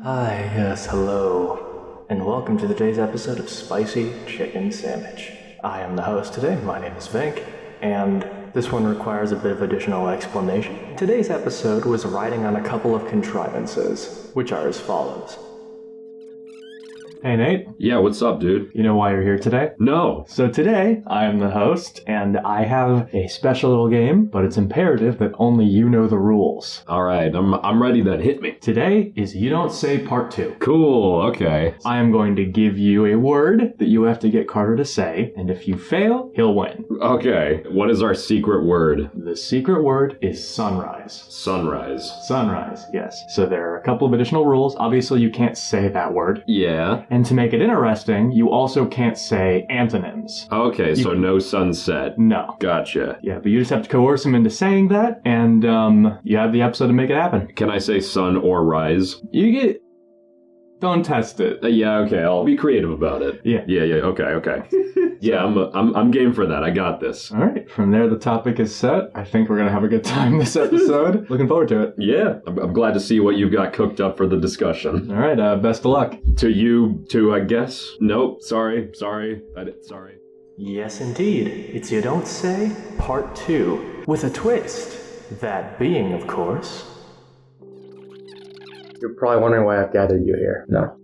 Hi, yes, hello, and welcome to today's episode of Spicy Chicken Sammich. I am the host today, my name is Vink, and this one requires a bit of additional explanation. Today's episode was riding on a couple of contrivances, which are as follows. Hey Nate. Yeah, what's up, dude? You know why you're here today? No. So today, I am the host, and I have a special little game, but it's imperative that only you know the rules. Alright, I'm ready then. Hit me. Today is You Don't Say Part 2. Cool, okay. I am going to give you a word that you have to get Carter to say, and if you fail, he'll win. Okay, what is our secret word? The secret word is sunrise. Sunrise. Sunrise, yes. So there are a couple of additional rules. Obviously, you can't say that word. Yeah. And to make it interesting, you also can't say antonyms. Okay, so no sunset. No. Gotcha. Yeah, but you just have to coerce him into saying that, and you have the episode to make it happen. Can I say sun or rise? You get... Don't test it. Yeah, okay, I'll be creative about it. Yeah. Yeah, okay. Yeah, I'm game for that. I got this. All right, from there the topic is set. I think we're going to have a good time this episode. Looking forward to it. Yeah, I'm glad to see what you've got cooked up for the discussion. All right, best of luck. To you, too, I guess? Nope, sorry. Sorry. Yes, indeed. It's You Don't Say, Part 2, with a twist. That being, of course... You're probably wondering why I've gathered you here. No.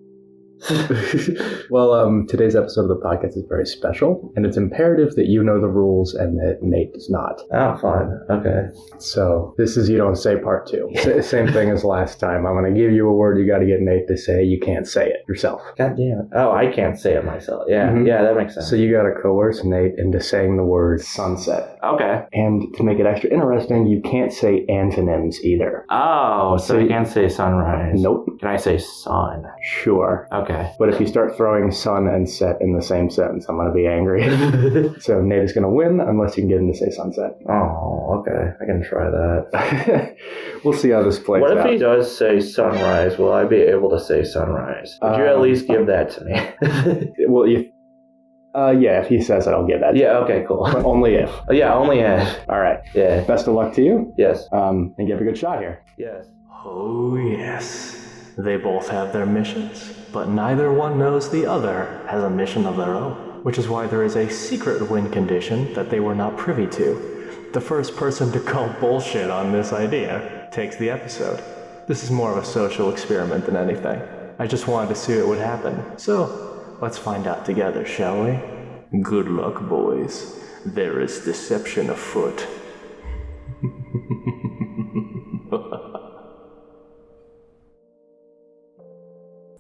Well, today's episode of the podcast is very special, and it's imperative that you know the rules and that Nate does not. Oh, fine. Okay. So, this is You Don't Say Part 2. Same thing as last time. I'm going to give you a word you got to get Nate to say. You can't say it yourself. God damn it. Oh, I can't say it myself. Yeah, Yeah, that makes sense. So you got to coerce Nate into saying the word sunset. Okay. And to make it extra interesting, you can't say antonyms either. Oh, so you can't say sunrise. Nope. Can I say sun? Sure. Okay. But if you start throwing sun and set in the same sentence, I'm going to be angry. So Nate is going to win unless you can get him to say sunset. Oh, okay. I can try that. We'll see how this plays out. What if he does say sunrise? Will I be able to say sunrise? Would you at least give that to me? Well, yeah, if he says it, I'll give that to Yeah, okay, cool. But only if. Yeah, only if. All right. Yeah. Best of luck to you. Yes. And give a good shot here. Yes. Oh, yes. They both have their missions, but neither one knows the other has a mission of their own, which is why there is a secret win condition that they were not privy to. The first person to call bullshit on this idea takes the episode. This is more of a social experiment than anything. I just wanted to see what would happen. So, let's find out together, shall we? Good luck, boys. There is deception afoot.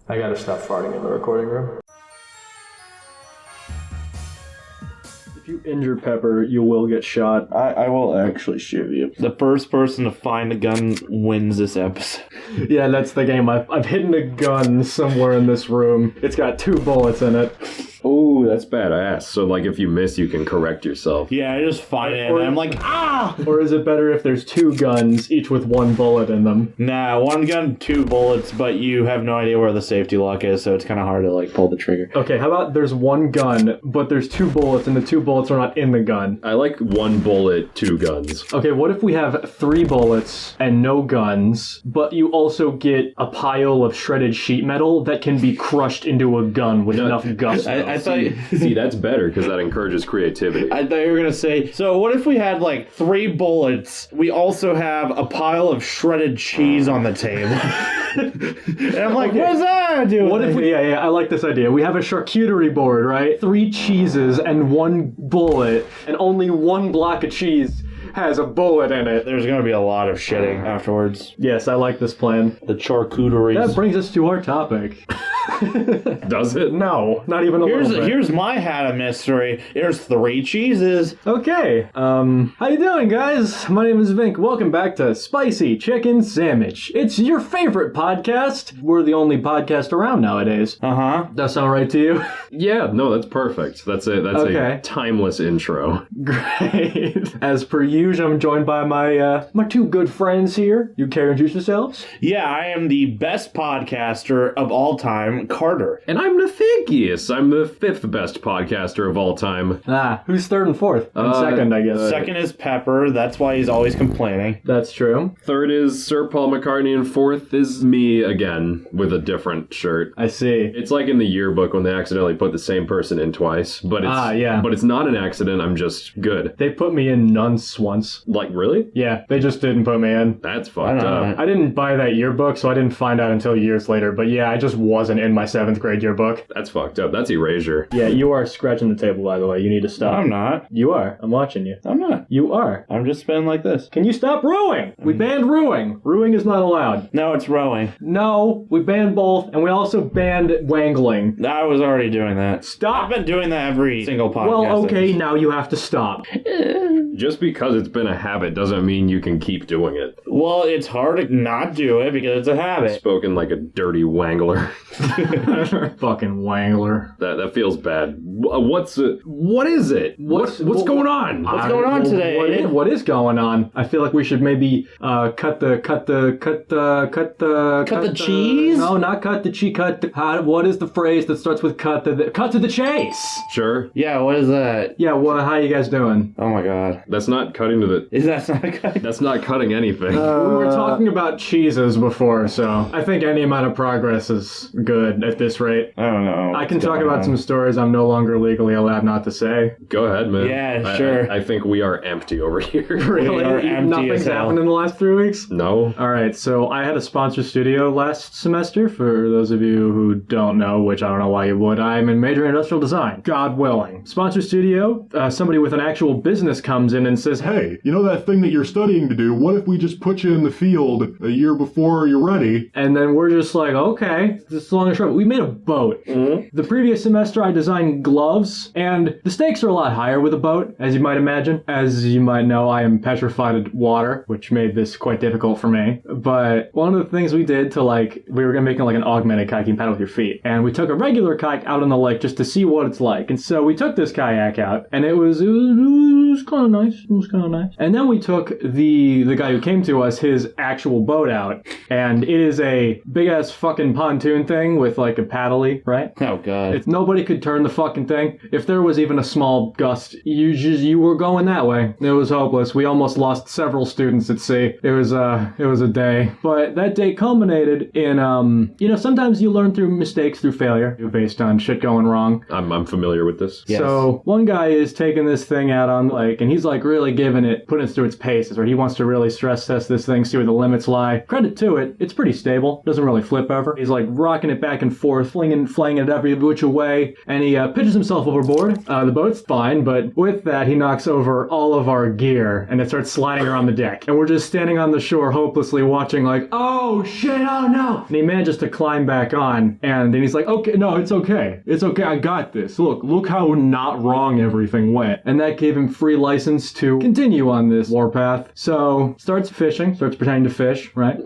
I gotta stop farting in the recording room. If you injure Pepper, you will get shot. I will actually shoot you. The first person to find a gun wins this episode. Yeah, that's the game. I've hidden a gun somewhere in this room. It's got 2 bullets in it. Oh, that's badass. So, like, if you miss, you can correct yourself. Yeah, I just find it and I'm like, ah! Or is it better if there's 2 guns, each with 1 bullet in them? Nah, 1 gun, 2 bullets, but you have no idea where the safety lock is, so it's kind of hard to, like, pull the trigger. Okay, how about there's 1 gun, but there's 2 bullets, and the 2 bullets are not in the gun? I like 1 bullet, 2 guns. Okay, what if we have 3 bullets and no guns, but you also get a pile of shredded sheet metal that can be crushed into a gun with enough gusto? I thought... See, that's better because that encourages creativity. I thought you were going to say, so what if we had, like, 3 bullets, we also have a pile of shredded cheese on the table? And I'm like, what does that do? What if we, yeah, I like this idea. We have a charcuterie board, right? 3 cheeses and 1 bullet, and only 1 block of cheese has a bullet in it. There's going to be a lot of shitting afterwards. Yes, I like this plan. The charcuteries. That brings us to our topic. Does it? No, not even a little bit. Here's my hat of mystery. There's 3 cheeses. Okay, how you doing, guys? My name is Vink. Welcome back to Spicy Chicken Sammich. It's your favorite podcast. We're the only podcast around nowadays. Uh-huh. That sound right to you? Yeah, no, that's perfect. That's Okay. a timeless intro. Great. As per usual, usual, I'm joined by my two good friends here. You care to introduce yourselves? Yeah, I am the best podcaster of all time, Carter. And I'm Nathankius. I'm the 5th best podcaster of all time. Who's third and fourth? And second, I guess. Second is Pepper. That's why he's always complaining. That's true. 3rd is Sir Paul McCartney, and 4th is me again with a different shirt. I see. It's like in the yearbook when they accidentally put the same person in twice, but it's yeah. but it's not an accident. I'm just good. They put me in nunce once. Like, really? Yeah, they just didn't put me in. That's fucked up. I didn't buy that yearbook, so I didn't find out until years later. But yeah, I just wasn't in my 7th grade yearbook. That's fucked up. That's erasure. Yeah, you are scratching the table, by the way. You need to stop. I'm not. You are. I'm watching you. I'm not. You are. I'm just spinning like this. Can you stop rowing? We banned rowing. Rowing is not allowed. No, it's rowing. No, we banned both, and we also banned wangling. I was already doing that. Stop. I've been doing that every single podcast. Well, okay, now you have to stop. Just because it's been a habit doesn't mean you can keep doing it. Well, it's hard to not do it because it's a habit. Spoken like a dirty wangler. Fucking wangler. That feels bad. What is it? What's going on? What's going on today? What is going on? I feel like we should maybe cut the cheese? No, not cut the cheese. What is the phrase that starts with cut to the chase? Sure. Yeah, what is that? Yeah, well, how you guys doing? Oh my god. That's not cutting to the... Is that not good? That's not cutting anything. We were talking about cheeses before, so I think any amount of progress is good at this rate. I don't know. I can talk about some stories I'm no longer legally allowed not to say. Go ahead, man. Yeah, sure. I think we are empty over here. We are empty Nothing's as hell. happened in the last 3 weeks? No. All right, so I had a sponsor studio last semester. For those of you who don't know, which I don't know why you would, I'm in major industrial design. God willing. Sponsor studio, somebody with an actual business comes in and says, Hey, you know that thing that you're studying to do? What if we just put you in the field a year before you're ready? and then we're just like, okay, this is long and short. We made a boat. Mm-hmm. The previous semester, I designed gloves, and the stakes are a lot higher with a boat, as you might imagine. As you might know, I am petrified at water, which made this quite difficult for me. But one of the things we did to we were making like an augmented kayak you can paddle with your feet, and we took a regular kayak out on the lake just to see what it's like. And so we took this kayak out, and it was kind of nice. It was kind of nice. And then we took the guy who came to us, his actual boat out, and it is a big ass fucking pontoon thing with like a paddly, right? Oh god. Nobody could turn the fucking thing. If there was even a small gust, you were going that way. It was hopeless. We almost lost several students at sea. It was a day. But that day culminated in sometimes you learn through mistakes, through failure, based on shit going wrong. I'm familiar with this. Yes. So one guy is taking this thing out on the lake, and he's like really putting it through its paces, or he wants to really stress test this thing, see where the limits lie. Credit to it, it's pretty stable. Doesn't really flip over. He's like rocking it back and forth, flaying it every which way, and he pitches himself overboard. The boat's fine, but with that, he knocks over all of our gear, and it starts sliding around the deck. And we're just standing on the shore, hopelessly watching, like, oh shit, oh no! And he manages to climb back on, and then he's like, okay, no, it's okay. It's okay, I got this. Look how not wrong everything went. And that gave him free license to continue on this warpath. So, starts pretending to fish, right?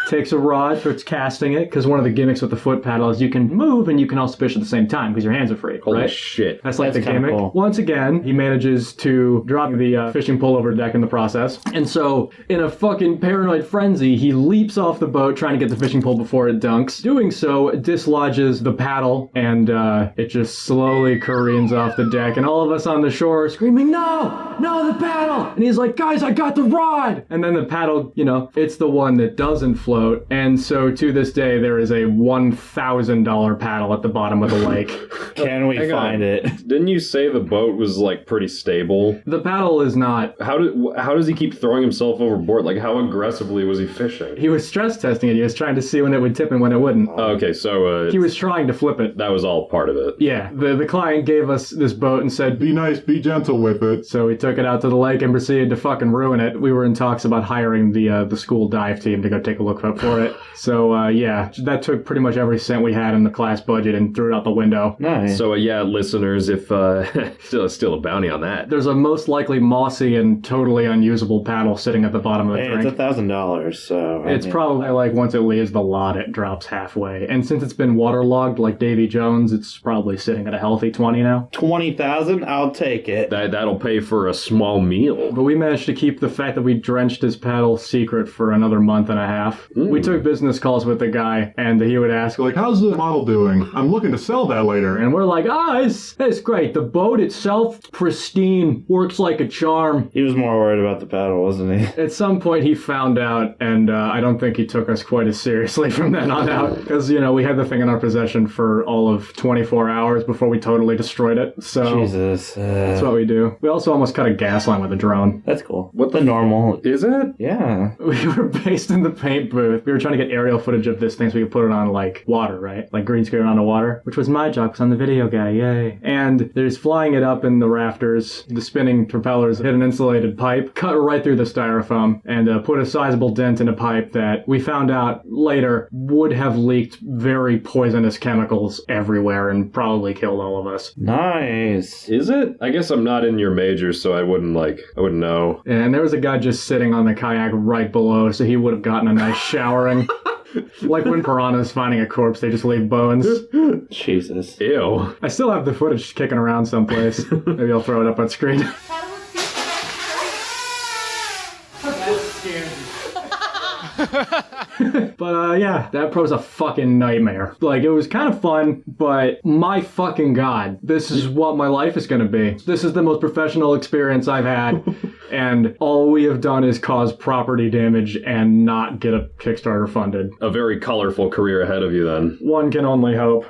Takes a rod, starts casting it, because one of the gimmicks with the foot paddle is you can move and you can also fish at the same time, because your hands are free, Holy right? shit. That's like That's the kinda gimmick. cool. Once again, he manages to drop the fishing pole over deck in the process. And so, in a fucking paranoid frenzy, he leaps off the boat trying to get the fishing pole before it dunks. Doing so, dislodges the paddle, and it just slowly careens off the deck. And all of us on the shore are screaming, no, the paddle! And he's like, guys, I got the rod! And then the paddle, it's the one that doesn't float. And so, to this day, there is a $1,000 paddle at the bottom of the lake. Can we Hang on. find it? Didn't you say the boat was like pretty stable? The paddle is not. How does he keep throwing himself overboard? Like, how aggressively was he fishing? He was stress testing it. He was trying to see when it would tip and when it wouldn't. Oh, okay, so He was trying to flip it. that was all part of it. Yeah, the client gave us this boat and said, Be nice, be gentle with it. so we took it out to the lake and proceeded to fucking ruin it. We were in talks about hiring joining the school dive team to go take a look for it. So yeah, that took pretty much every cent we had in the class budget and threw it out the window. Nice. So yeah, listeners, if still a bounty on that. There's a most likely mossy and totally unusable paddle sitting at the bottom of the Hey, drink. it's $1,000, so... It's probably like once it leaves the lot, it drops halfway. And since it's been waterlogged like Davy Jones, it's probably sitting at a healthy 20 now. 20,000, I'll take it. That'll pay for a small meal. But we managed to keep the fact that we drenched his paddle secret for another month and a half. We took business calls with the guy, and he would ask, Like, how's the model doing? I'm looking to sell that later. and we're like, it's great. The boat itself, pristine, works like a charm. He was more worried about the paddle, wasn't he? At some point, he found out, and I don't think he took us quite as seriously from then on out. Because, we had the thing in our possession for all of 24 hours before we totally destroyed it. So Jesus. that's what we do. We also almost cut a gas line with a drone. That's cool. What the normal... Is it? Yeah. We were based in the paint booth. We were trying to get aerial footage of this thing so we could put it on, like, water, right? Like green screen on the water, which was my job because I'm the video guy, yay. And there's flying it up in the rafters. The spinning propellers hit an insulated pipe, cut right through the styrofoam, and put a sizable dent in a pipe that we found out later would have leaked very poisonous chemicals everywhere and probably killed all of us. Nice. Is it? I guess I'm not in your major, so I wouldn't know. And there was a guy just sitting on the kayak right below, so he would have gotten a nice showering. Like when piranhas finding a corpse, they just leave bones. Jesus. Ew. I still have the footage kicking around someplace. Maybe I'll throw it up on screen. But yeah, that pro was a fucking nightmare. Like, it was kind of fun, but my fucking god, this is what my life is gonna be. This is the most professional experience I've had, and all we have done is cause property damage and not get a Kickstarter funded. A very colorful career ahead of you then. One can only hope.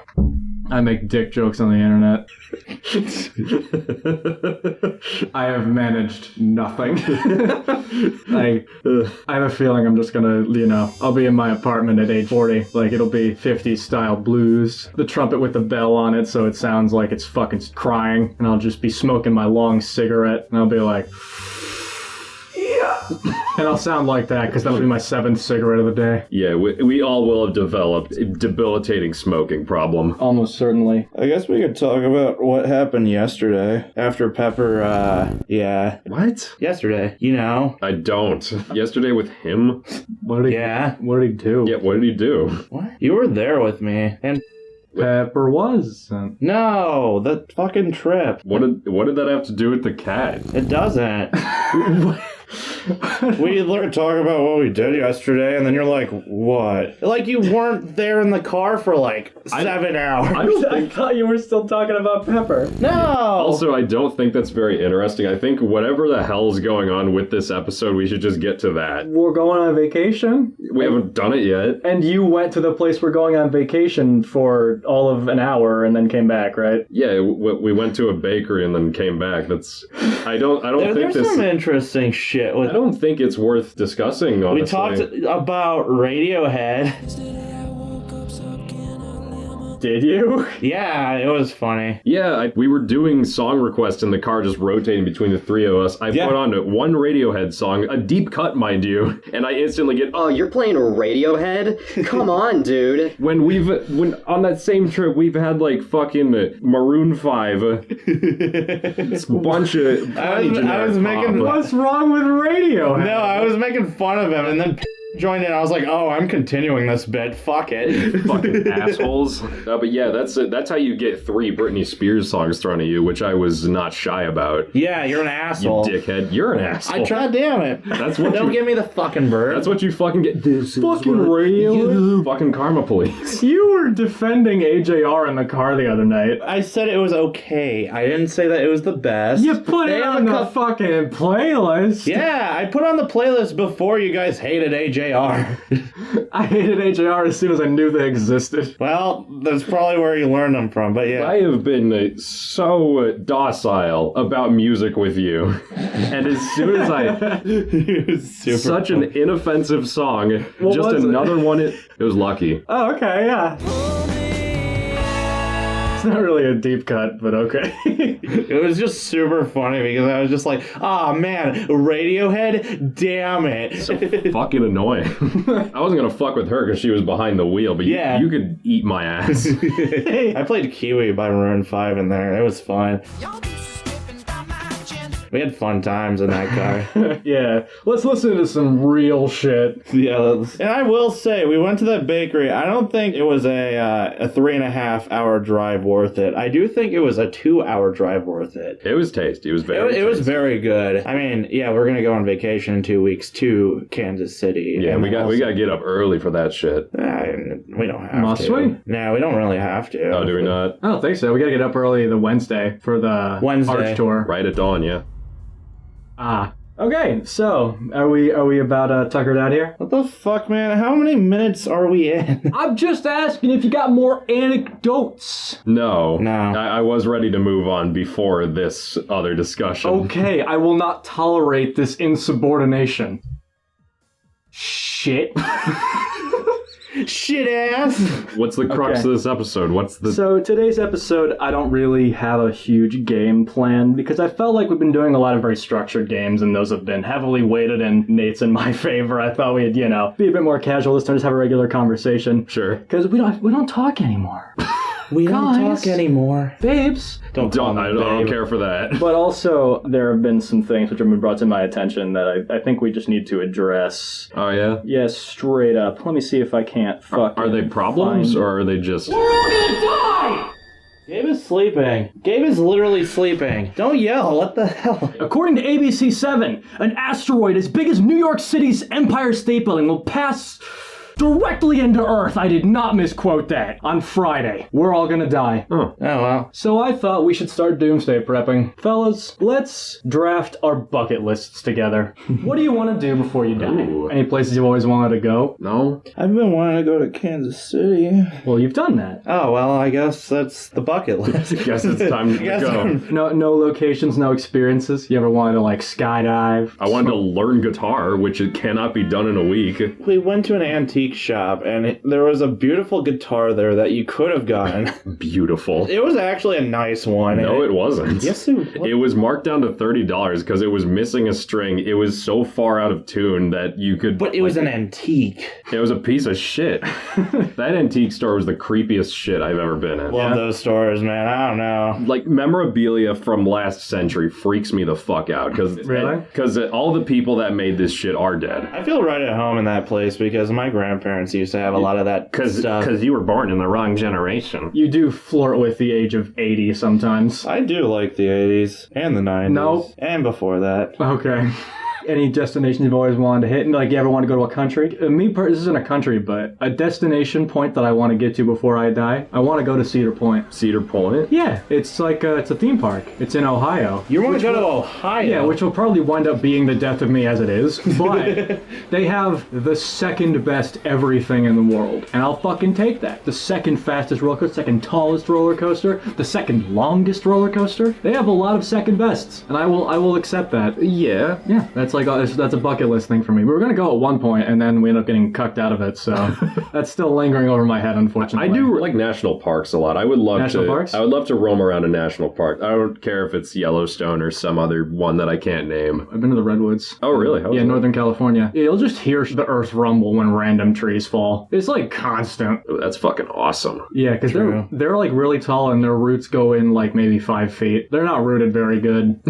I make dick jokes on the internet. I have managed nothing. I have a feeling I'm just gonna, I'll be in my apartment at age 40. Like, it'll be 50s style blues. The trumpet with the bell on it so it sounds like it's fucking crying. And I'll just be smoking my long cigarette. And I'll be like... And I'll sound like that because that'll be my 7th cigarette of the day. Yeah, we all will have developed a debilitating smoking problem. Almost certainly. I guess we could talk about what happened yesterday after Pepper, yeah. What? Yesterday, I don't. Yesterday with him? What did he do? Yeah, what did he do? What? You were there with me, and Pepper was. no, the fucking trip. What did that have to do with the cat? It doesn't. We talk about what we did yesterday, and then you're like, what? Like, you weren't there in the car for like 7 hours. I thought you were still talking about Pepper. No! Also, I don't think that's very interesting. I think whatever the hell's going on with this episode, we should just get to that. We're going on vacation. We haven't done it yet. And you went to the place we're going on vacation for all of an hour and then came back, right? Yeah, we went to a bakery and then came back. I don't think There's some interesting shit with. I don't think it's worth discussing, honestly. We talked about Radiohead. Did you? Yeah, it was funny. Yeah, we were doing song requests in the car, just rotating between the three of us. I put on one Radiohead song, a deep cut, mind you, and I instantly get, Oh, you're playing Radiohead? Come on, dude. when on that same trip, we've had like fucking Maroon 5, it's a bunch of I was making. What's wrong with radio? No, I was making fun of him, and then joined in. I was like, oh, I'm continuing this bit. Fuck it. fucking assholes. But yeah, that's how you get 3 Britney Spears songs thrown at you, which I was not shy about. Yeah, you're an You asshole. dickhead. You're an asshole. God damn it. That's what Don't give me the fucking bird. That's what you fucking get. This Fucking is what radio. you fucking karma police. You were defending AJR in the car the other night. I said it was okay. I didn't say that it was the best. You put They it have on a the cou- fucking playlist. Yeah, I put on the playlist before you guys hated AJR. I hated AJR as soon as I knew they existed. Well, that's probably where you learned them from, but yeah. I have been so docile about music with you, and as soon as It was super such an inoffensive song, just was it? another one. It was Lucky. Oh, okay, yeah. not really a deep cut, but okay. It was just super funny because I was just like, "Ah, man, Radiohead, damn it!" Fucking annoying. I wasn't gonna fuck with her because she was behind the wheel, but Yeah. you could eat my ass. I played Kiwi by Maroon 5 in there. It was fun. We had fun times in that car. Yeah, let's listen to some real shit. Yeah, and I will say, we went to that bakery. I don't think it was a 3.5 hour drive worth it. I do think it was a 2 hour drive worth it. It was tasty. It was very It was tasty. very good. I mean, yeah, we're gonna go on vacation in 2 weeks to Kansas City. Yeah, and we got to get up early for that shit. We don't have Must to. we? No, we don't really have to. Oh, do we not? I don't think so. We gotta get up early the Wednesday for the Wednesday. Arch Tour. Right at dawn, yeah. Okay, so are we about tuckered out here? What the fuck, man? How many minutes are we in? I'm just asking if you got more anecdotes. No. No. I was ready to move on before this other discussion. Okay, I will not tolerate this insubordination. Shit. Shit ass. What's the crux Okay. of this episode? What's the... So today's episode, I don't really have a huge game plan because I felt like we've been doing a lot of very structured games and those have been heavily weighted in Nate's and my favor. I thought we'd, be a bit more casual this time, just have a regular conversation. Sure. Because we don't talk anymore. We don't Guys. talk anymore. Babes. Don't call me I don't babe. care for that. But also, there have been some things which have been brought to my attention that I think we just need to address. Oh, yeah? Yeah, straight up. Let me see if I can't fucking Are they problems, find- or are they just... Gabe is sleeping. Gabe is literally sleeping. Don't yell. What the hell? According to ABC7, an asteroid as big as New York City's Empire State Building will pass directly into Earth. I did not misquote that. On Friday. We're all gonna die. Oh, well. So I thought we should start doomsday prepping. Fellas, let's draft our bucket lists together. What do you want to do before you die? Ooh. Any places you've always wanted to go? No? I've been wanting to go to Kansas City. Well, you've done that. Oh, well, I guess that's the bucket list. Guess it's time to Guess go. No locations, no experiences. You ever wanted to skydive? I wanted to learn guitar, which it cannot be done in a week. We went to an antique shop, and there was a beautiful guitar there that you could have gotten. Beautiful. It was actually a nice one. No, it wasn't. Yes, it was. It was marked down to $30 because it was missing a string. It was so far out of tune that you could... But it was an antique. It was a piece of shit. That antique store was the creepiest shit I've ever been in. Love those stores, man. I don't know. Like, memorabilia from last century freaks me the fuck out. Really? Because all the people that made this shit are dead. I feel right at home in that place because my grandparents used to have a lot of that stuff. Because you were born in the wrong generation. You do flirt with the age of 80 sometimes. I do like the 80s and the 90s. Nope. And before that. Okay. Any destinations you've always wanted to hit? Like, you ever want to go to a country? This isn't a country, but a destination point that I want to get to before I die. I want to go to Cedar Point. Cedar Point? Yeah, it's it's a theme park. It's in Ohio. You want to go to Ohio? Yeah, which will probably wind up being the death of me as it is. But they have the second best everything in the world. And I'll fucking take that. The second fastest roller coaster, second tallest roller coaster, the second longest roller coaster. They have a lot of second bests. And I will accept that. Yeah. Yeah, that's a bucket list thing for me. We were gonna go at one point, and then we ended up getting cucked out of it. So that's still lingering over my head, unfortunately. I do like national parks a lot. I would love National to. parks? I would love to roam around a national park. I don't care if it's Yellowstone or some other one that I can't name. I've been to the Redwoods. Oh, really? How was Yeah, it? Northern California. Yeah, you'll just hear the earth rumble when random trees fall. It's like constant. Ooh, that's fucking awesome. Yeah, because they're like really tall and their roots go in like maybe 5 feet. They're not rooted very good.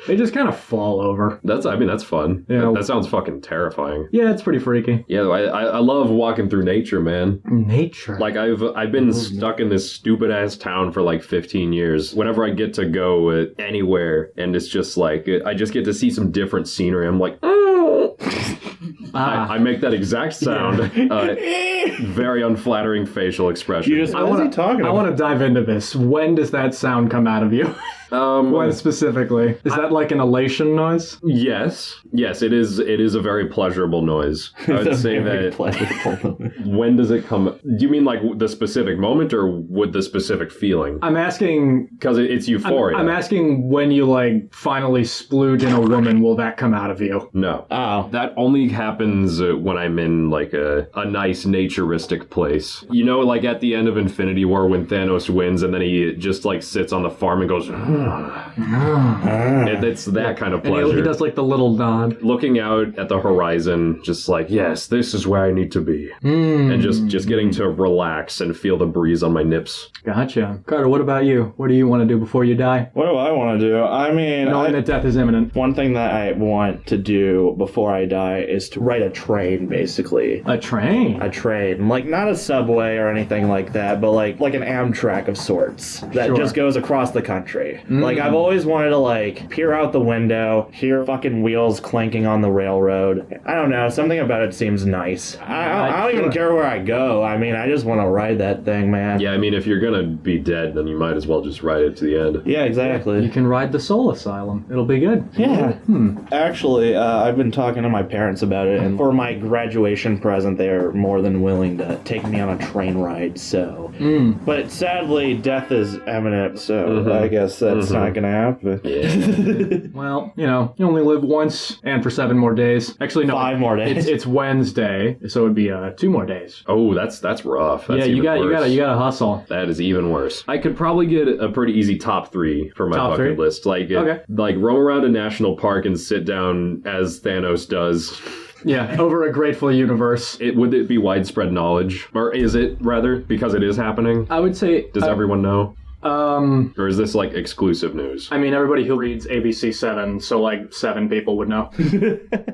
They just kind of fall over. That's fun. Yeah. That sounds fucking terrifying. Yeah, it's pretty freaky. Yeah, I love walking through nature, man. Nature. Like I've been stuck in this stupid ass town for like 15 years. Whenever I get to go anywhere, and it's just like I just get to see some different scenery. I'm like, oh. I make that exact sound. Very unflattering facial expression. What is he talking about? I want to dive into this. When does that sound come out of you? When specifically? Is that like an elation noise? Yes, it is. It is a very pleasurable noise. I would say that. When does it come? Do you mean like the specific moment, or with the specific feeling? I'm asking because it's euphoria. I'm asking when you like finally splooge in a woman, will that come out of you? No. Oh. That only happens when I'm in like a nice naturistic place. You know, like at the end of Infinity War when Thanos wins and then he just like sits on the farm and goes. It's that kind of pleasure. And he does like the little nod. Looking out at the horizon, just like, yes, this is where I need to be. And just getting to relax and feel the breeze on my nips. Gotcha. Carter, what about you? What do you want to do before you die? What do I want to do? I mean, knowing that death is imminent. One thing that I want to do before I die is to ride a train, basically. A train? A train. Like, not a subway or anything like that, but like an Amtrak of sorts that just goes across the country. Like, I've always wanted to, like, peer out the window, hear fucking wheels clanking on the railroad. I don't know. Something about it seems nice. I don't even care where I go. I mean, I just want to ride that thing, man. Yeah, I mean, if you're gonna be dead, then you might as well just ride it to the end. Yeah, exactly. You can ride the Soul Asylum. It'll be good. Yeah. Actually, I've been talking to my parents about it, and for my graduation present, they're more than willing to take me on a train ride, so. But sadly, death is imminent, so I guess that's not gonna happen. Yeah. Well, you know, you only live once, and for 7 more days. Actually, no. 5 more days. It's Wednesday, so it'd be 2 more days. Oh, that's rough. That's you even worse. gotta hustle. That is even worse. I could probably get a pretty easy top 3 for my bucket list. Like, like roam around a national park and sit down as Thanos does. Yeah, over a grateful universe. Would it be widespread knowledge? Or is it, rather, because it is happening? I would say... Does everyone know? Or is this like exclusive news? I mean, everybody who reads ABC 7, so like 7 people would know.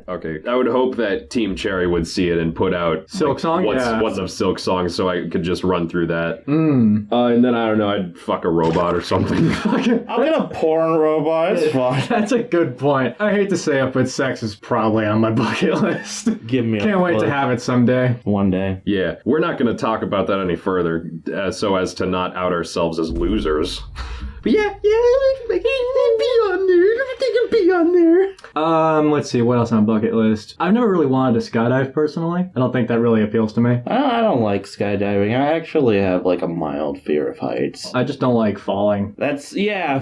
Okay. I would hope that Team Cherry would see it and put out Silk Song? What's of Silk Song so I could just run through that. And then, I don't know, I'd fuck a robot or something. I'll get a porn robot. It's fine. That's a good point. I hate to say it, but sex is probably on my bucket list. Give me Can't wait to have it someday. One day. Yeah. We're not going to talk about that any further so as to not out ourselves as losers. But yeah, be on there. Everything can be on there. Let's see, what else on my bucket list? I've never really wanted to skydive personally. I don't think that really appeals to me. I don't like skydiving. I actually have like a mild fear of heights. I just don't like falling.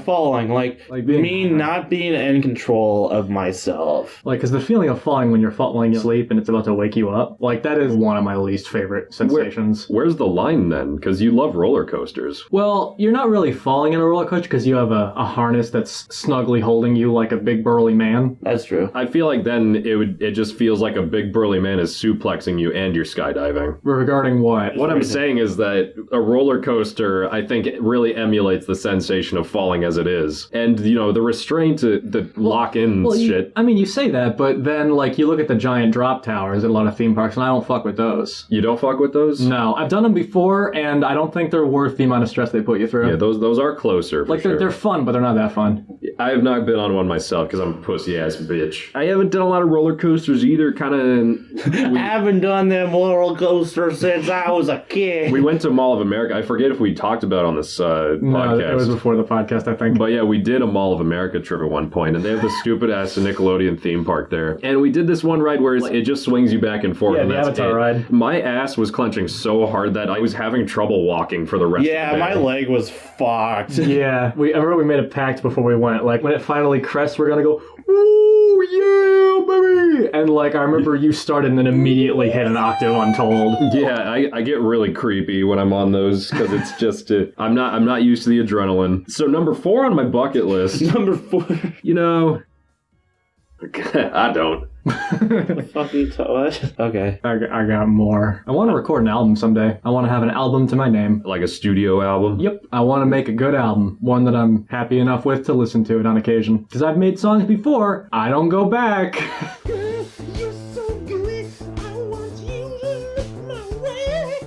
Falling. Like me not being in control of myself. Like, because the feeling of falling when you're falling asleep and it's about to wake you up, like, that is one of my least favorite sensations. Where's the line then? Because you love roller coasters. Well, you're not really falling in a roller coaster because you have a harness that's snugly holding you like a big burly man. That's true. I feel like then it just feels like a big burly man is suplexing you and you're skydiving. Regarding what? What I'm saying is that a roller coaster, I think, it really emulates the sensation of falling as it is. And, you know, the restraint to lock in shit. You say that, but then, like, you look at the giant drop towers at a lot of theme parks, and I don't fuck with those. You don't fuck with those? No. I've done them before, and I don't think they're worth the amount of stress they put you through. Yeah, those are closer, for sure. They're fun, but they're not that fun. I have not been on one myself, because I'm a pussy-ass bitch. I haven't done a lot of roller coasters either, kind of... I haven't done them roller coasters since I was a kid. We went to Mall of America. I forget if we talked about it on this podcast. No, it was before the podcast, I think. But yeah, we did a Mall of America trip at one point, and they have the stupid-ass Nickelodeon theme park there. And we did this one ride where it just swings you back and forth. Yeah, and the that's Avatar ride. My ass was clenching so hard that I was having trouble walking for the rest of the day. Yeah, my leg was fucked. Yeah, I remember we made a pact before we went. Like, when it finally crests, we're gonna go, ooh, yeah, baby! And, like, I remember you started and then immediately hit an octave untold. Yeah, I get really creepy when I'm on those, because it's just, I'm not used to the adrenaline. So number 4 on my bucket list. Number 4. You know, I don't. The fuck you what? Okay. I got more. I want to record an album someday. I want to have an album to my name. Like a studio album? Yep. I want to make a good album. One that I'm happy enough with to listen to it on occasion. Because I've made songs before. I don't go back. Girl, you're so good. I want you to look my way.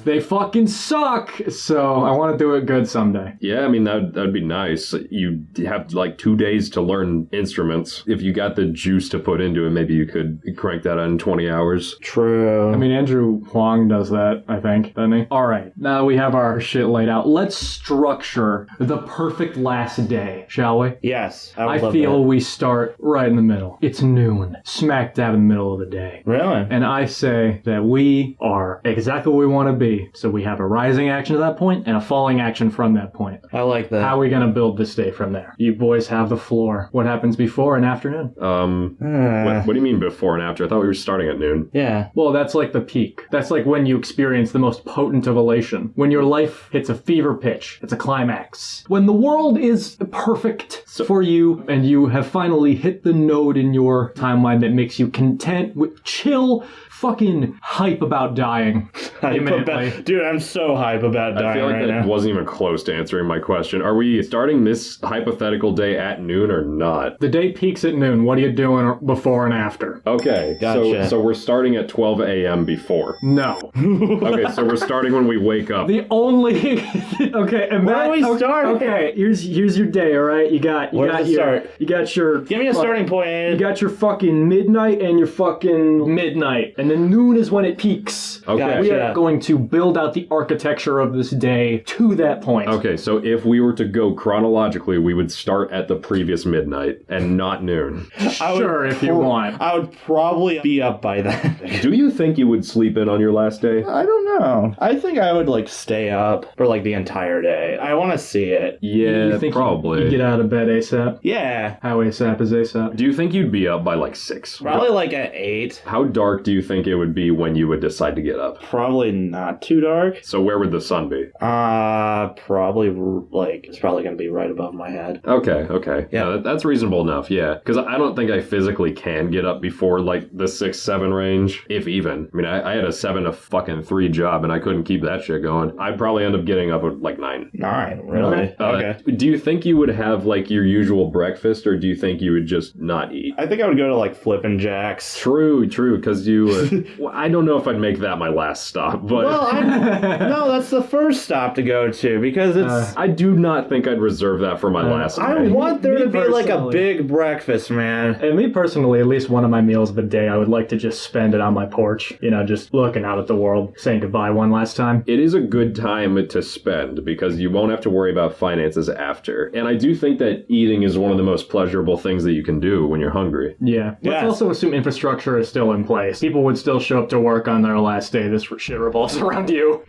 they fucking suck. So I want to do it good someday. Yeah, I mean, that'd be nice. You have like 2 days to learn instruments. If you got the juice to put into it, maybe you could crank that out in 20 hours. True. I mean, Andrew Huang does that, I think, doesn't he? All right, now that we have our shit laid out, let's structure the perfect last day, shall we? Yes. I feel we start right in the middle. It's noon, smack dab in the middle of the day. Really? And I say that we are exactly where we want to be. So we have a rising action to that point and a falling action from that point. I like that. How are we going to build this day from there? You boys have the floor. What happens before and after noon? What do you mean before and after? I thought we were starting at noon. Yeah. Well, that's like the peak. That's like when you experience the most potent of elation. When your life hits a fever pitch. It's a climax. When the world is perfect for you and you have finally hit the node in your timeline that makes you content with chill fucking hype about dying. Dude, I'm so hype about dying. I feel like right that now. wasn't even close to answering my question. Are we starting this hypothetical day at noon or not? The day peaks at noon. What are you doing before and after? Okay, Gotcha. so we're starting at 12 a.m. before. No. Okay, so we're starting when we wake up. The only okay, and Where are we starting? Okay, here's your day, all right? You got your Give me a starting point. You got your fucking midnight and your fucking midnight. And then noon is when it peaks. Okay. We are going to build out the architecture of this day to that point. Okay, so if we were to go chronologically, we would start at the previous midnight and not noon. Sure, if you want. I would probably be up by then. Do you think you would sleep in on your last day? I don't know. I think I would like stay up for like the entire day. I want to see it. Yeah, You think probably. you get out of bed ASAP? Yeah. How ASAP is ASAP? Do you think you'd be up by like 6? Probably like at 8. How dark do you think it would be when you would decide to get up? Probably not too dark. So where would the sun be? Probably like it's probably gonna be right above my head. Okay. Yeah. No, that's reasonable enough, yeah. Because I don't think I physically can get up before like the 6, 7 range, if even. I mean, I had a 7 to fucking 3 job and I couldn't keep that shit going. I'd probably end up getting up at like 9. 9, really? Okay. Do you think you would have like your usual breakfast or do you think you would just not eat? I think I would go to like Flippin' Jack's. True, because you... well, I don't know if I'd make that my last stop, but... Well, no, that's the first stop to go to because it's... I do not think I'd reserve that for my last I meal. want there to be like a personally. big breakfast, man. And me personally, at least one of my meals of the day, I would like to just spend it on my porch. You know, just looking out at the world, saying goodbye one last time. It is a good time to spend because you won't have to worry about finances after. And I do think that eating is one of the most pleasurable things that you can do when you're hungry. Yeah. Let's Yes. also assume infrastructure is still in place. People would still show up to work on their last day. This shit revolves around you.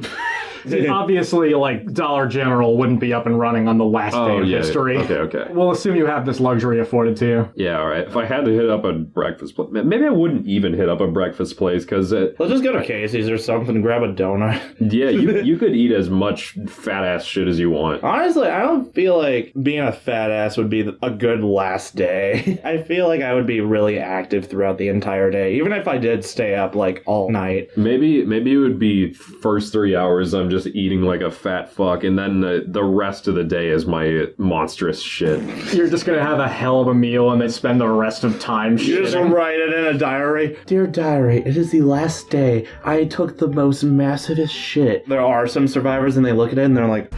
Obviously, like, Dollar General wouldn't be up and running on the last day of history. Okay. We'll assume you have this luxury afforded to you. Yeah, all right. If I had to hit up a breakfast place, maybe I wouldn't even hit up a breakfast place because, Let's just go to Casey's or something and grab a donut. yeah, you could eat as much fat ass shit as you want. Honestly, I don't feel like being a fat ass would be a good last day. I feel like I would be really active throughout the entire day, even if I did stay up like all night. Maybe it would be first 3 hours I'm just eating like a fat fuck, and then the rest of the day is my monstrous shit. You're just gonna have a hell of a meal and then spend the rest of time You just shitting. write it in a diary. Dear diary, it is the last day. I took the most massivest shit. There are some survivors and they look at it and they're like,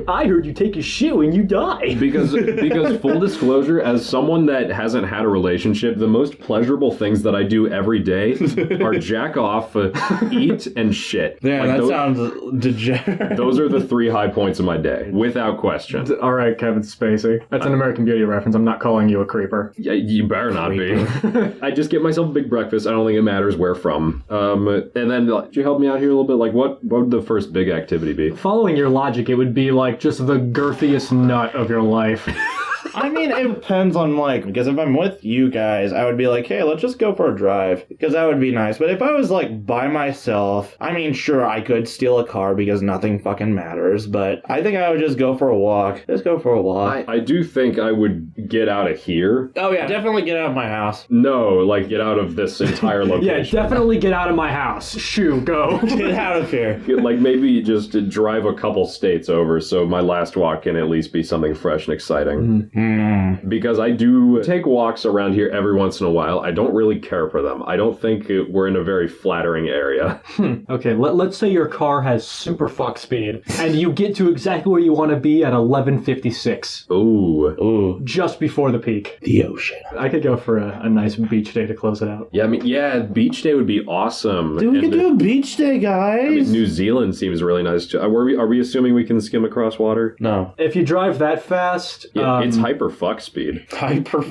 I heard you take a shit when you die. Because full disclosure, as someone that hasn't had a relationship, the most pleasurable things that I do every day are jack off, eat, and shit. yeah, Like, that sounds degenerate. those are the 3 high points of my day, without question. All right, Kevin Spacey. That's an American Beauty reference. I'm not calling you a creeper. Yeah, you better not be. I just get myself a big breakfast. I don't think it matters where from. And then, could you help me out here a little bit? Like, what would the first big activity be? Following your logic, it would be like just the girthiest nut of your life. I mean, it depends on, like, because if I'm with you guys, I would be like, hey, let's just go for a drive, because that would be nice. But if I was, like, by myself, I mean, sure, I could steal a car because nothing fucking matters, but I think I would just go for a walk. Just go for a walk. I do think I would get out of here. Oh, yeah, definitely get out of my house. No, like, get out of this entire Yeah, location. definitely get out of my house. Shoo, go. Get out of here. Like, maybe just to drive a couple states over so my last walk can at least be something fresh and exciting. Because I do take walks around here every once in a while. I don't really care for them. I don't think we're in a very flattering area. Okay, let's say your car has super fuck speed, and you get to exactly where you want to be at 11:56. Ooh. Just before the peak. The ocean. I could go for a nice beach day to close it out. Yeah, I mean, beach day would be awesome. Dude, we And could do a beach day, guys. I mean, New Zealand seems really nice too. Are we assuming we can skim across water? No. If you drive that fast, Yeah, it's hyper fuck speed.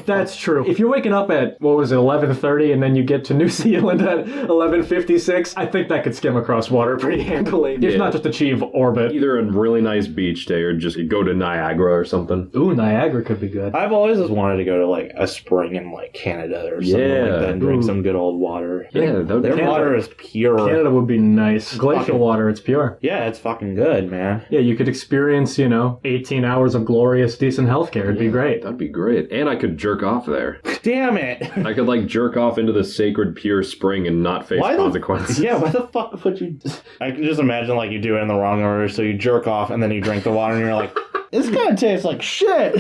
That's true. If you're waking up at, 11:30 and then you get to New Zealand at 11:56, I think that could skim across water pretty handily. If not just achieve orbit. Either a really nice beach day or just go to Niagara or something. Ooh, Niagara could be good. I've always just wanted to go to like a spring in like Canada or something like that and drink some good old water. Yeah, Their water is pure. Canada would be nice. Glacial water, it's pure. Yeah, it's fucking good, man. Yeah, you could experience, 18 hours of glorious, decent healthcare. It'd be great. That'd be great. And I could jerk off there. Damn it. I could jerk off into the sacred pure spring and not face consequences. Yeah, why the fuck would you... I can just imagine you do it in the wrong order, so you jerk off and then you drink the water and you're like, this kind of tastes like shit.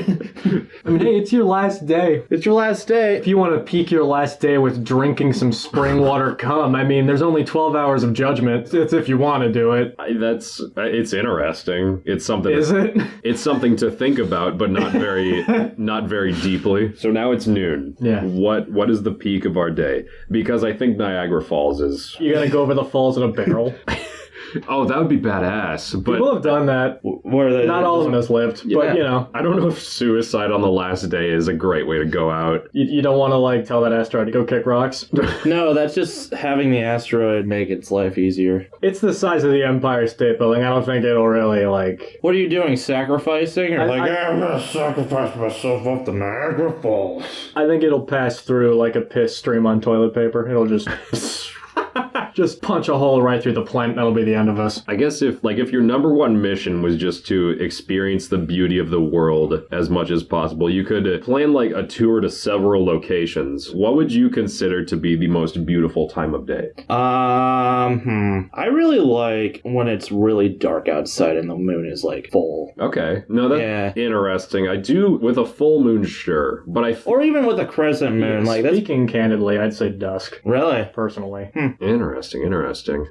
I mean, hey, it's your last day. It's your last day. If you want to peak your last day with drinking some spring water cum, I mean, there's only 12 hours of judgment. It's if you want to do it. It's interesting. It's something. Is it? It's something to think about, but not very deeply. So now it's noon. Yeah. What is the peak of our day? Because I think Niagara Falls is... You gotta go over the falls in a barrel. Oh, that would be badass. But People have done that. Not all of them has lived, but I don't know if suicide on the last day is a great way to go out. You don't want to tell that asteroid to go kick rocks. No, that's just having the asteroid make its life easier. It's the size of the Empire State Building. I don't think it'll really What are you doing? Sacrificing? Or I'm gonna sacrifice myself up the Niagara Falls. I think it'll pass through like a piss stream on toilet paper. It'll just just punch a hole right through the plant. That'll be the end of us. I guess if your number one mission was just to experience the beauty of the world as much as possible, you could plan a tour to several locations. What would you consider to be the most beautiful time of day? I really like when it's really dark outside and the moon is full. Okay. No, that's interesting. I do with a full moon, sure. But or even with a crescent moon. Speaking candidly, I'd say dusk. Really? Personally. Interesting.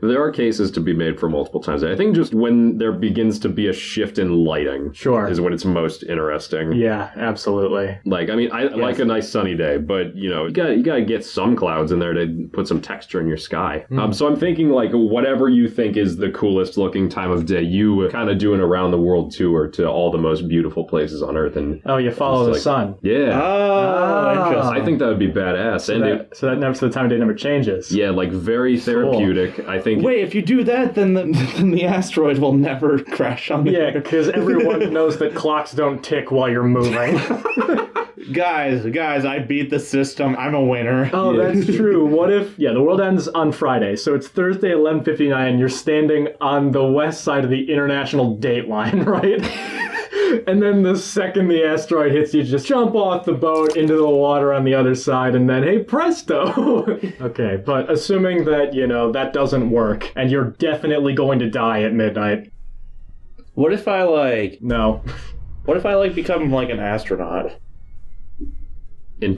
There are cases to be made for multiple times. I think just when there begins to be a shift in lighting is when it's most interesting. Yeah, absolutely. I like a nice sunny day, but you gotta get some clouds in there to put some texture in your sky. So I'm thinking whatever you think is the coolest looking time of day, you kind of do an around the world tour to all the most beautiful places on Earth. And you follow the sun. Yeah. Oh, interesting. I think that would be badass. So that never, so the time of day never changes. Yeah, very therapeutic. Cool. I think. Wait, if you do that, then the asteroid will never crash on the Earth. Because everyone knows that clocks don't tick while you're moving. Guys, I beat the system. I'm a winner. Oh, that's true. What if... Yeah, the world ends on Friday, so it's Thursday at 11:59, and you're standing on the west side of the international date line, right? And then the second the asteroid hits you, just jump off the boat into the water on the other side, and then, hey, presto! Okay, but assuming that, that doesn't work, and you're definitely going to die at midnight. What if I, No. What if I, become, an astronaut? In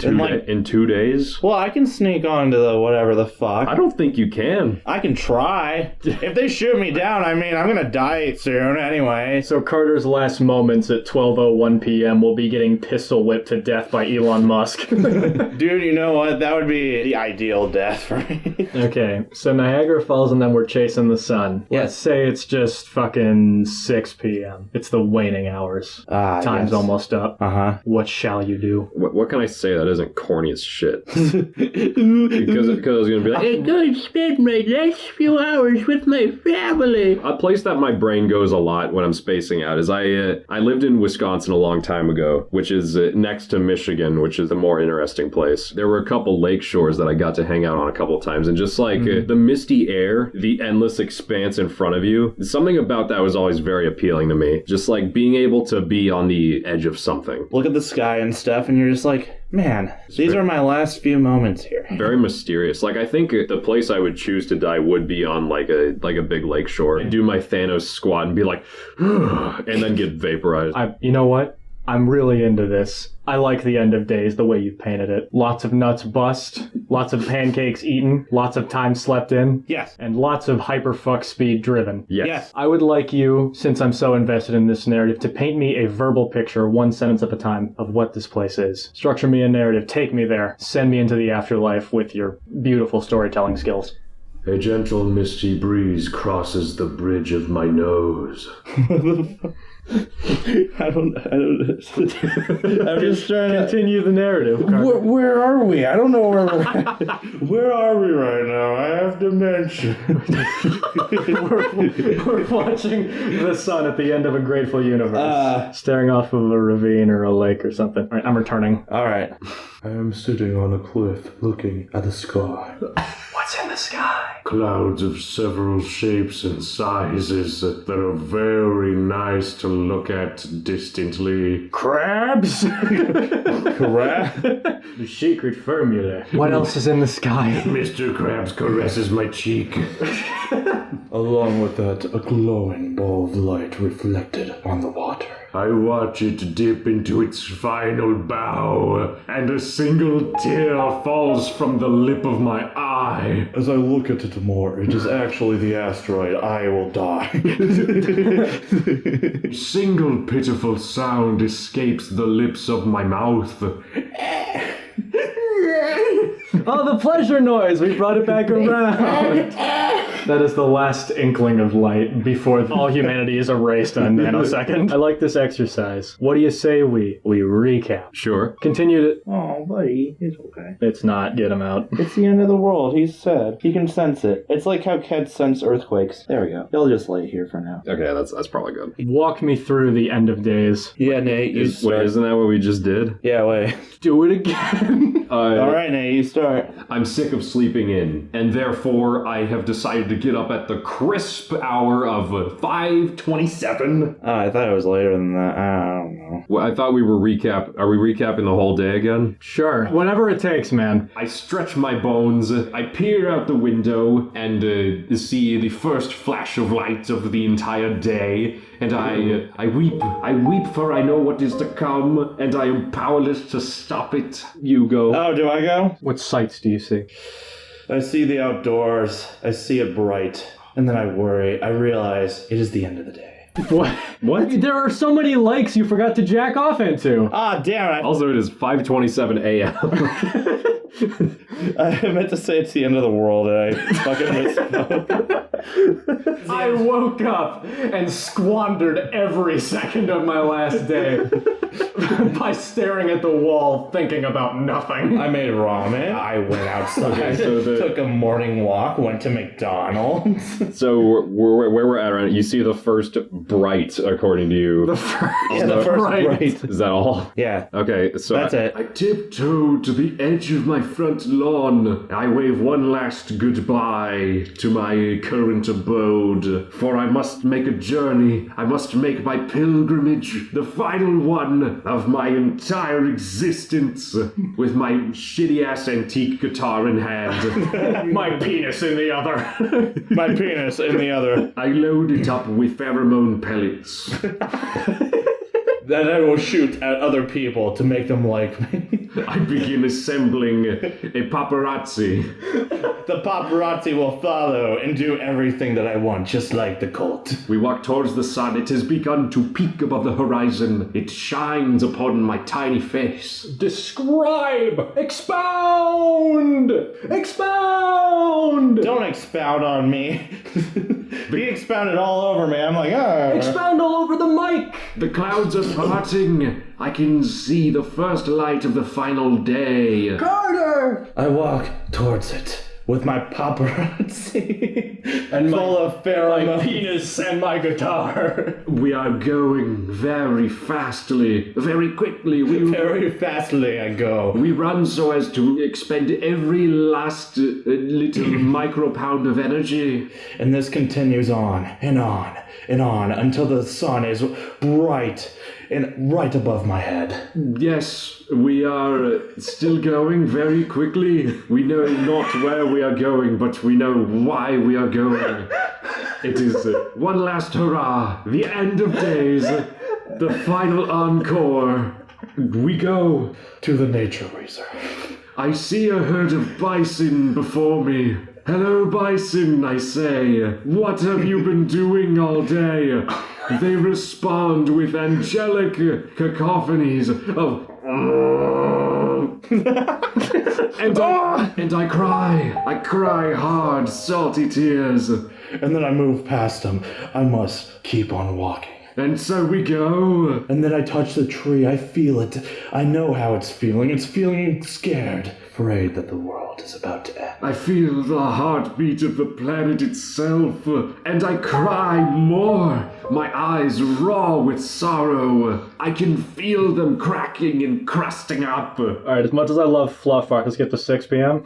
2 days? Well, I can sneak onto the whatever the fuck. I don't think you can. I can try. If they shoot me down, I'm gonna die soon anyway. So Carter's last moments at 12:01 p.m. will be getting pistol whipped to death by Elon Musk. Dude, you know what? That would be the ideal death for me. Okay, so Niagara Falls and then we're chasing the sun. Yes. Let's say it's just fucking 6 p.m. It's the waning hours. Time's almost up. Uh-huh. What shall you do? What can I say that isn't corny as shit? because I was going to be like, I'm going to spend my last few hours with my family. A place that my brain goes a lot when I'm spacing out is I lived in Wisconsin a long time ago, which is next to Michigan, which is the more interesting place. There were a couple lake shores that I got to hang out on a couple of times, and just the misty air, the endless expanse in front of you, something about that was always very appealing to me. Just being able to be on the edge of something. Look at the sky and stuff, and you're just man, these are my last few moments here. Very mysterious. I think the place I would choose to die would be on a big lake shore. I'd do my Thanos squat and be and then get vaporized. You know what? I'm really into this. I like the end of days the way you've painted it. Lots of nuts bust, lots of pancakes eaten, lots of time slept in, Yes. and lots of hyperfuck speed driven. Yes. I would like you, since I'm so invested in this narrative, to paint me a verbal picture, one sentence at a time, of what this place is. Structure me a narrative, take me there, send me into the afterlife with your beautiful storytelling skills. A gentle misty breeze crosses the bridge of my nose. I don't I'm just trying to Continue the narrative, Carter. Where are we? I don't know where we're at. Where are we right now? I have dementia. We're watching the sun at the end of a grateful universe, staring off of a ravine or a lake or something. All right, I'm returning. All right. I am sitting on a cliff looking at the sky. What's in the sky? Clouds of several shapes and sizes that are very nice to look at distantly. Crabs? The secret formula. What else is in the sky? Mr. Krabs caresses my cheek. Along with that, a glowing ball of light reflected on the water. I watch it dip into its final bow, and a single tear falls from the lip of my eye. As I look at it more, it is actually the asteroid. I will die. A single pitiful sound escapes the lips of my mouth. Oh, the pleasure noise! We brought it back around! That is the last inkling of light before all humanity is erased on a nanosecond. I like this exercise. What do you say we recap? Sure. Continue to... Oh, buddy, he's okay. It's not. Get him out. It's the end of the world, he said. He can sense it. It's like how cats sense earthquakes. There we go. He'll just lay here for now. Okay, that's probably good. Walk me through the end of days. Yeah, Nate, you Wait, start. isn't that what we just did? Yeah, wait. Do it again. All right, Nate, you start. I'm sick of sleeping in, and therefore I have decided to get up at the crisp hour of 5:27. I thought it was later than that. I don't know. Well, I thought we were Are we recapping the whole day again? Sure. Whatever it takes, man. I stretch my bones. I peer out the window and see the first flash of light of the entire day. And I weep. I weep, for I know what is to come, and I am powerless to stop it. You go. Oh, do I go? What sights do you see? I see the outdoors. I see it bright. And then I worry. I realize it is the end of the day. What? There are so many lakes you forgot to jack off into. Ah, damn it. Also, it is 5:27 a.m. I meant to say it's the end of the world, and I fucking misspoke. I woke up and squandered every second of my last day by staring at the wall, thinking about nothing. I made ramen. I went outside, took a morning walk, went to McDonald's. So where we're at right now, you see the first bright, according to you. The first, Yeah, the first bright. Is that all? Yeah, Okay, so that's it. I tiptoe to the edge of my front lawn. I wave one last goodbye to my current abode, for I must make a journey. I must make my pilgrimage, the final one of my entire existence, with my shitty-ass antique guitar in hand. my penis in the other. My penis in the other. I load it up with pheromone pellets. Then I will shoot at other people to make them like me. I begin assembling a paparazzi. The paparazzi will follow and do everything that I want, just like the cult. We walk towards the sun. It has begun to peak above the horizon. It shines upon my tiny face. Describe! Expound! Expound! Don't expound on me. He expounded all over me. I'm like, ah. Expound all over the mic! The clouds are parting. I can see the first light of the final day. Carter! I walk towards it with my paparazzi And full of my pheromones. penis and my guitar. We are going very fastly, very quickly. Very fastly I go. We run so as to expend every last little micropound of energy. And this continues on and on and on until the sun is bright and right above my head. Yes, we are still going very quickly. We know not where we are going, but we know why we are going. It is one last hurrah, the end of days. The final encore. We go. To the nature reserve. I see a herd of bison before me. Hello, bison, I say. What have you been doing all day? They respond with angelic cacophonies of... and I cry. I cry hard, salty tears. And then I move past them. I must keep on walking. And so we go. And then I touch the tree. I feel it. I know how it's feeling. It's feeling scared, afraid that the world is about to end. I feel the heartbeat of the planet itself, and I cry more. My eyes raw with sorrow. I can feel them cracking and crusting up. Alright, as much as I love fluff art, let's get to 6 p.m.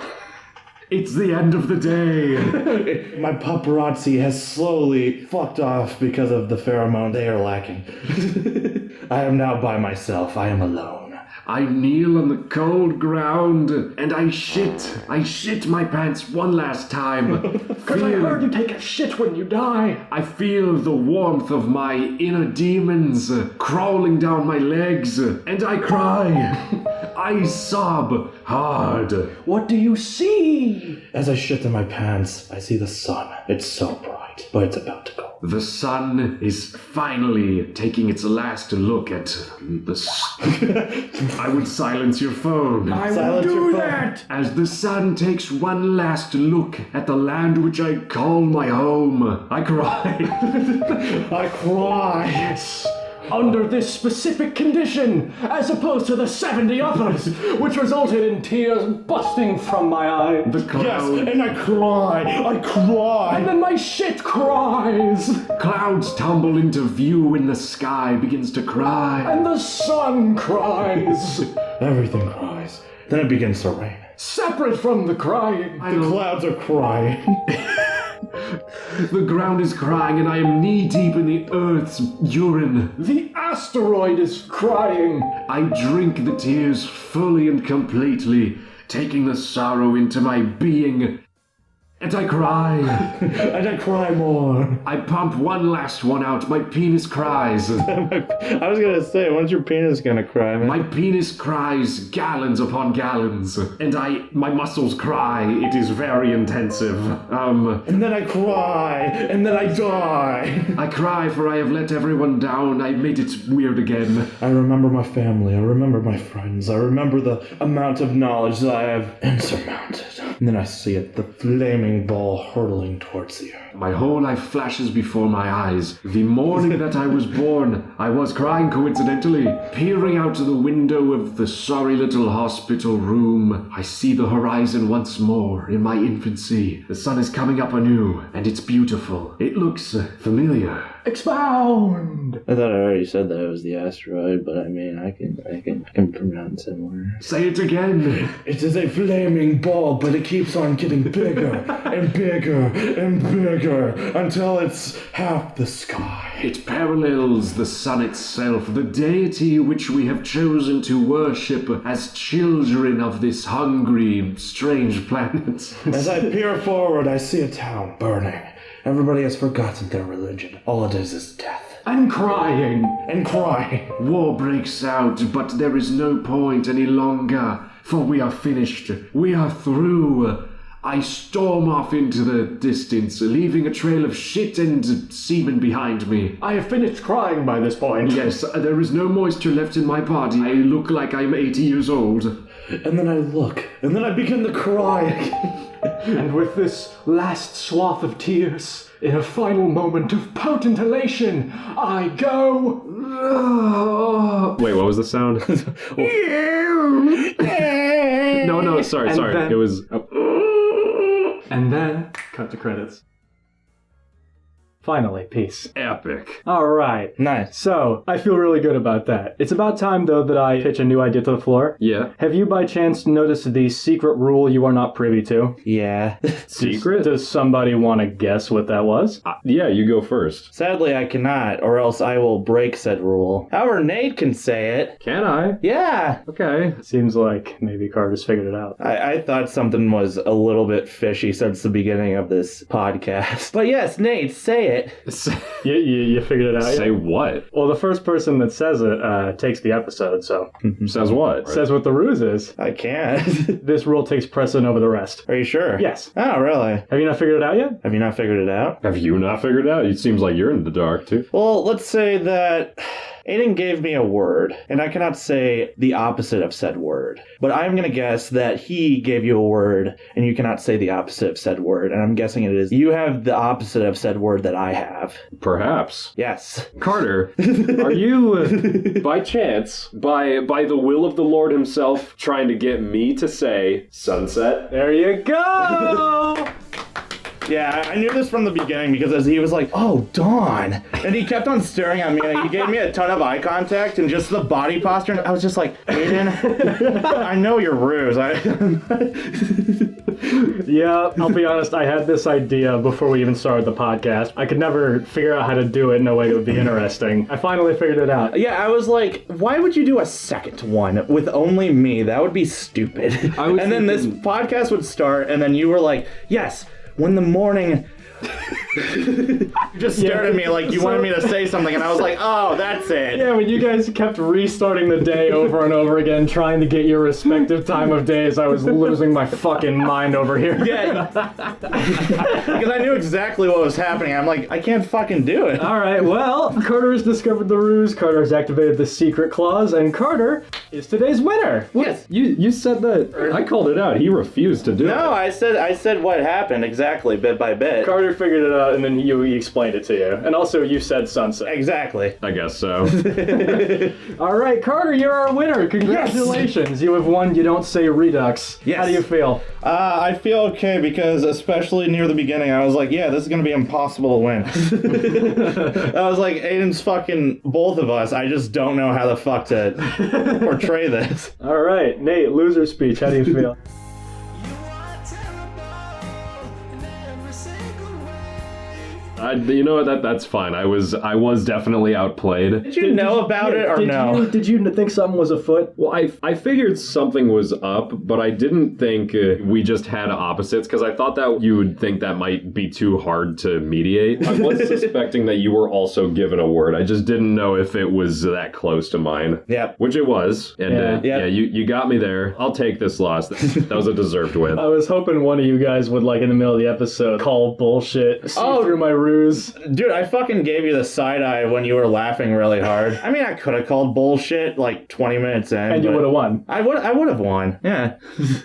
It's the end of the day. My paparazzi has slowly fucked off because of the pheromone they are lacking. I am now by myself. I am alone. I kneel on the cold ground and I shit my pants one last time. Because I heard you take a shit when you die. I feel the warmth of my inner demons crawling down my legs and I cry. I sob hard. What do you see? As I shit in my pants, I see the sun. It's so bright, but it's about to go. The sun is finally taking its last look at the... I would silence your phone. I will do that! As the sun takes one last look at the land which I call my home, I cry. I cry. Yes. Under this specific condition, as opposed to the 70 others, which resulted in tears busting from my eyes. The clouds... Yes, and I cry. And then my shit cries. Clouds tumble into view in the sky, begins to cry. And the sun cries. Everything cries. Then it begins to rain. Separate from the crying. The clouds are crying. The ground is crying and I am knee-deep in the earth's urine. The asteroid is crying. I drink the tears fully and completely, taking the sorrow into my being. And I cry. And I cry more. I pump one last one out. My penis cries. I was gonna say, when's your penis gonna cry, man? My penis cries gallons upon gallons. And my muscles cry. It is very intensive. And then I cry. And then I die. I cry for I have let everyone down. I made it weird again. I remember my family. I remember my friends. I remember the amount of knowledge that I have insurmounted. And then I see it, the flaming ball hurtling towards the earth. My whole life flashes before my eyes. The morning that I was born, I was crying coincidentally. Peering out the window of the sorry little hospital room, I see the horizon once more in my infancy. The sun is coming up anew, and it's beautiful. It looks familiar. Expound. I thought I already said that it was the asteroid, but I mean, I can pronounce it more. Say it again. It is a flaming ball, but it keeps on getting bigger and bigger and bigger until it's half the sky. It parallels the sun itself, the deity which we have chosen to worship as children of this hungry, strange planet. As I peer forward, I see a town burning. Everybody has forgotten their religion. All it is death. And crying. And crying. War breaks out, but there is no point any longer, for we are finished. We are through. I storm off into the distance, leaving a trail of shit and semen behind me. I have finished crying by this point. Yes, there is no moisture left in my body. I look like I'm 80 years old. And then I look, and then I begin to cry again. And with this last swath of tears, in a final moment of potent elation, I go... Wait, what was the sound? No, sorry. Then, it was... And then, cut to credits. Finally, peace. Epic. Alright. Nice. So, I feel really good about that. It's about time, though, that I pitch a new idea to the floor. Yeah. Have you, by chance, noticed the secret rule you are not privy to? Yeah. Secret? Does somebody want to guess what that was? Yeah, you go first. Sadly, I cannot, or else I will break said rule. However, Nate can say it. Can I? Yeah. Okay. Seems like maybe Carter's figured it out. I thought something was a little bit fishy since the beginning of this podcast. But yes, Nate, say it. You figured it out. Say what? Well, the first person that says it takes the episode, so. Says what? Says what the ruse is. I can't. This rule takes precedent over the rest. Are you sure? Yes. Oh, really? Have you not figured it out yet? Have you not figured it out? Have you not figured it out? It seems like you're in the dark, too. Well, let's say that Aiden gave me a word, and I cannot say the opposite of said word. But I'm going to guess that he gave you a word, and you cannot say the opposite of said word. And I'm guessing it is you have the opposite of said word that I have. Perhaps. Yes. Carter, are you, by chance, by the will of the Lord himself, trying to get me to say sunset? There you go! Yeah, I knew this from the beginning because as he was like, oh, dawn. And he kept on staring at me and he gave me a ton of eye contact and just the body posture. And I was just like, Aiden, I know your ruse. Yeah, I'll be honest, I had this idea before we even started the podcast. I could never figure out how to do it in a way that would be interesting. I finally figured it out. Yeah, I was like, why would you do a second one with only me? That would be stupid. And then this podcast would start and then you were like, yes, when the morning... You just stared at me like you wanted me to say something, and I was like, oh, that's it. Yeah, when you guys kept restarting the day over and over again, trying to get your respective time of days, I was losing my fucking mind over here. Yeah. Because I knew exactly what was happening. I'm like, I can't fucking do it. All right, well, Carter has discovered the ruse, Carter has activated the secret clause, and Carter is today's winner. Yes. You said that. I called it out. He refused to do it. No, I said what happened exactly, bit by bit. Carter figured it out, and then he explained it to you. And also, you said sunset. Exactly. I guess so. All right, Carter, you're our winner. Congratulations. Yes. You have won You Don't Say Redux. Yes. How do you feel? I feel okay because especially near the beginning, I was like, yeah, this is going to be impossible to win. I was like, Aiden's fucking both of us. I just don't know how the fuck to portray this. All right, Nate, loser speech. How do you feel? You know what? That's fine. I was definitely outplayed. Did you know about it or no? Did you think something was afoot? Well, I figured something was up, but I didn't think we just had opposites because I thought that you would think that might be too hard to mediate. I was suspecting that you were also given a word. I just didn't know if it was that close to mine. Yep. Which it was. And you got me there. I'll take this loss. That was a deserved win. I was hoping one of you guys would, like, in the middle of the episode, call bullshit, see through my ruse. Dude, I fucking gave you the side eye when you were laughing really hard. I mean, I could have called bullshit like 20 minutes in. And you would have won. I would have won. Yeah.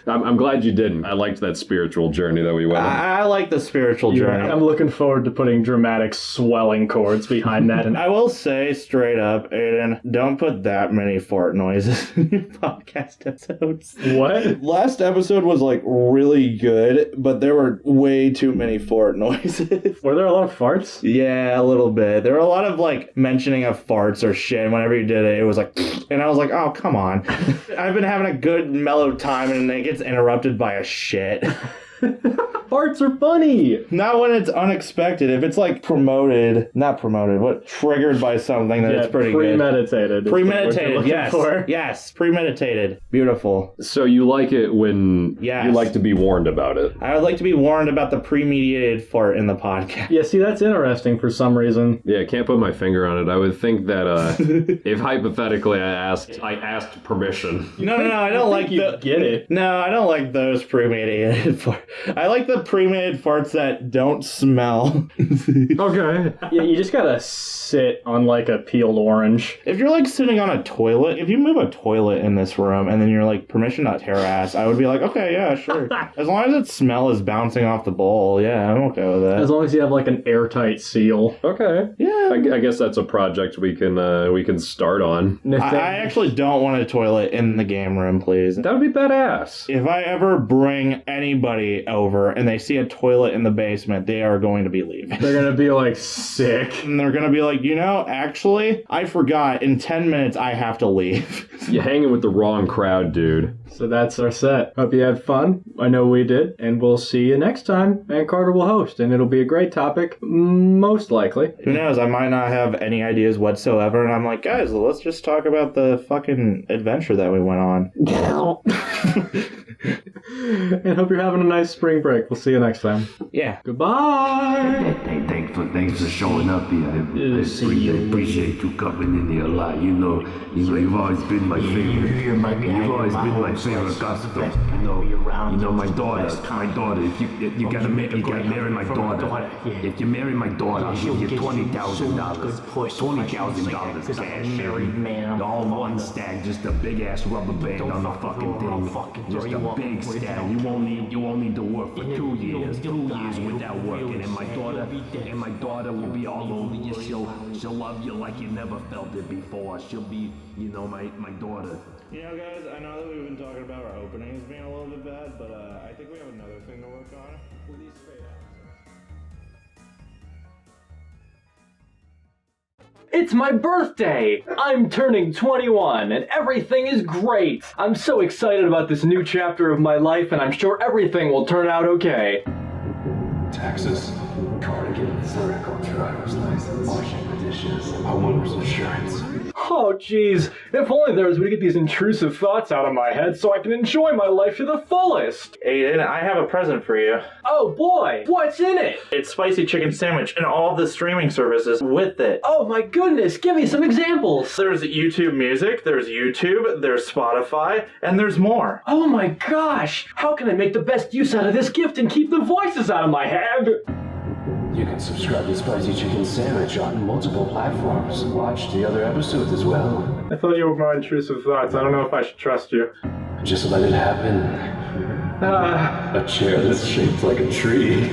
I'm glad you didn't. I liked that spiritual journey that we went on. I like the spiritual journey. I'm looking forward to putting dramatic swelling chords behind that. And I will say straight up, Aiden, don't put that many fart noises in your podcast episodes. What? Last episode was like really good, but there were way too many fart noises. Were there a lot of farts? Yeah, a little bit. There were a lot of like mentioning of farts or shit. And whenever you did it, it was like, and I was like, oh, come on. I've been having a good mellow time and it gets interrupted by a shit. Farts are funny. Not when it's unexpected. If it's like triggered by something, then it's pretty premeditated. Good. Premeditated, yes. Yes, premeditated. Beautiful. So you like it when you like to be warned about it. I would like to be warned about the premeditated fart in the podcast. Yeah, see, that's interesting for some reason. Yeah, I can't put my finger on it. I would think that if hypothetically I asked permission. No, I don't like get it. No, I don't like those premeditated farts. I like the pre-made farts that don't smell. Okay. Yeah, you just gotta sit on like a peeled orange. If you're like sitting on a toilet, if you move a toilet in this room and then you're like, permission not harass, I would be like, okay, yeah, sure. As long as its smell is bouncing off the bowl, yeah, I'm okay with that. As long as you have like an airtight seal. Okay. Yeah. I guess that's a project we can start on. I actually don't want a toilet in the game room, please. That would be badass. If I ever bring anybody over and they see a toilet in the basement, they are going to be leaving. They're going to be like sick. And they're going to be like, actually, I forgot. In 10 minutes, I have to leave. You're hanging with the wrong crowd, dude. So that's our set. Hope you had fun. I know we did. And we'll see you next time. And Carter will host. And it'll be a great topic. Most likely. Who knows? I might not have any ideas whatsoever. And I'm like, guys, let's just talk about the fucking adventure that we went on. And hope you're having a nice spring break. We'll see you next time. Yeah. Goodbye. thanks for showing up here. I appreciate you coming in here a lot. You know, you've always been my favorite. You've always been my favorite customer. You know, my daughter. If you gotta marry my daughter. If you marry my daughter, I'll give you $20,000. $20,000 cash. Married man. All one stack, just a big ass rubber band on the fucking thing. Just a big stack. You won't need to work for 2 years. 2 years without working, and my daughter will be all over you. She'll love you like you never felt it before. She'll be, my daughter. You know, guys, I know that we've been talking about our openings being a little bit bad, but I think we have another thing to work on. Please fade out. It's my birthday! I'm turning 21 and everything is great! I'm so excited about this new chapter of my life and I'm sure everything will turn out okay. Taxes, cardigan, vertical driver's license, washing the dishes, homeowner's insurance. Oh jeez, if only there was a way to get these intrusive thoughts out of my head so I can enjoy my life to the fullest! Aiden, I have a present for you. Oh boy, what's in it? It's spicy chicken sandwich and all the streaming services with it. Oh my goodness, give me some examples! There's YouTube Music, there's YouTube, there's Spotify, and there's more. Oh my gosh! How can I make the best use out of this gift and keep the voices out of my head? You can subscribe to Spicy Chicken Sandwich on multiple platforms. Watch the other episodes as well. I thought you were my intrusive thoughts. I don't know if I should trust you. Just let it happen. A chair that's shaped like a tree.